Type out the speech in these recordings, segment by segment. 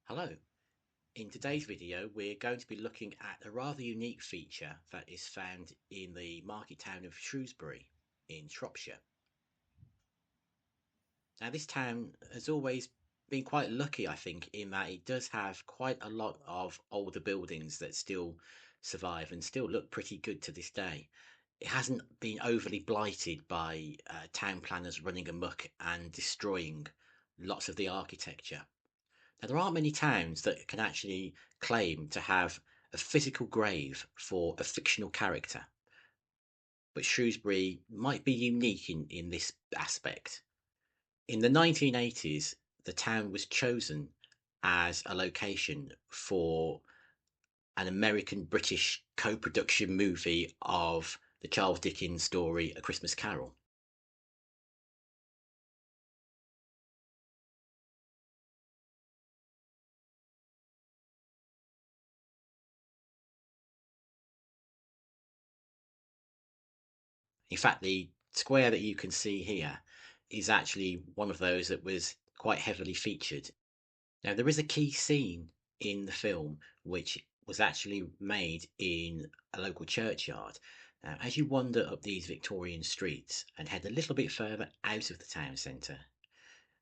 Hello. In today's video, we're going to be looking at a rather unique feature that is found in the market town of Shrewsbury in Shropshire. Now, this town has always been quite lucky, I think, in that it does have quite a lot of older buildings that still survive and still look pretty good to this day. It hasn't been overly blighted by town planners running amok and destroying lots of the architecture. Now, there aren't many towns that can actually claim to have a physical grave for a fictional character, but Shrewsbury might be unique in this aspect. In the 1980s, the town was chosen as a location for an American British co production movie of the Charles Dickens story A Christmas Carol. In fact, the square that you can see here is actually one of those that was quite heavily featured. Now, there is a key scene in the film which was actually made in a local churchyard. Now, as you wander up these Victorian streets and head a little bit further out of the town centre,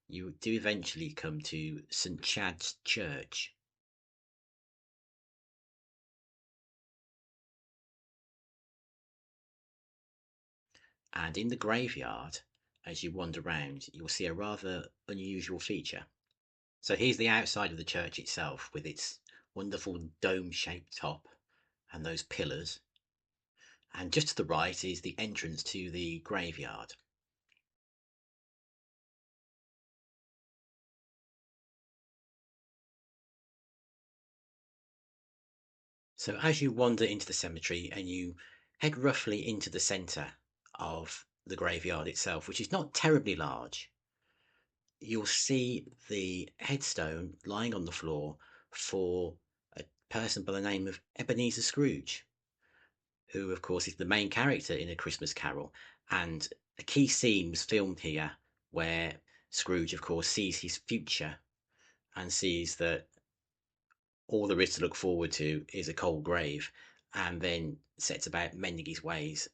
you do eventually come to St Chad's Church. And in the graveyard, as you wander round, you'll see a rather unusual feature. So here's the outside of the church itself with its wonderful dome-shaped top and those pillars. And just to the right is the entrance to the graveyard. So as you wander into the cemetery and you head roughly into the centre of the graveyard itself, which is not terribly large, you'll see the headstone lying on the floor for a person by the name of Ebenezer Scrooge, who of course is the main character in A Christmas Carol. And a key scene was filmed here where Scrooge, of course, sees his future and sees that all there is to look forward to is a cold grave, and then sets about mending his ways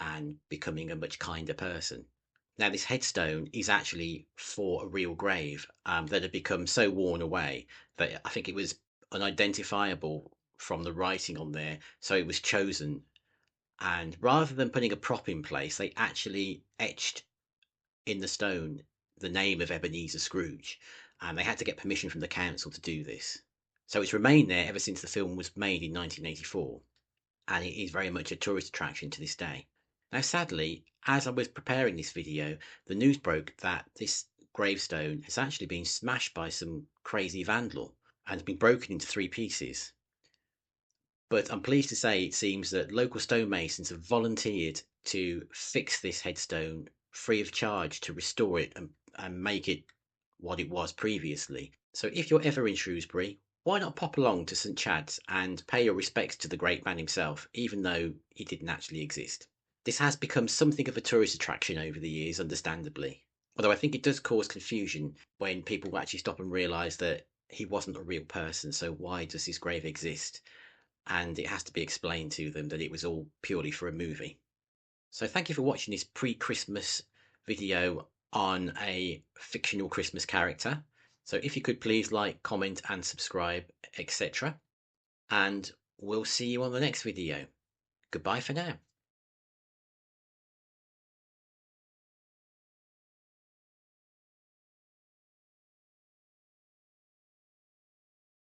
and becoming a much kinder person. Now, this headstone is actually for a real grave that had become so worn away that I think it was unidentifiable from the writing on there, so it was chosen. And rather than putting a prop in place, they actually etched in the stone the name of Ebenezer Scrooge, and they had to get permission from the council to do this. So it's remained there ever since the film was made in 1984, and it is very much a tourist attraction to this day. Now, sadly, as I was preparing this video, the news broke that this gravestone has actually been smashed by some crazy vandal and has been broken into three pieces. But I'm pleased to say it seems that local stonemasons have volunteered to fix this headstone free of charge to restore it and make it what it was previously. So if you're ever in Shrewsbury, why not pop along to St Chad's and pay your respects to the great man himself, even though he didn't actually exist. This has become something of a tourist attraction over the years, understandably. Although I think it does cause confusion when people actually stop and realise that he wasn't a real person, so why does his grave exist? And it has to be explained to them that it was all purely for a movie. So thank you for watching this pre-Christmas video on a fictional Christmas character. So if you could please like, comment and subscribe, etc. And we'll see you on the next video. Goodbye for now.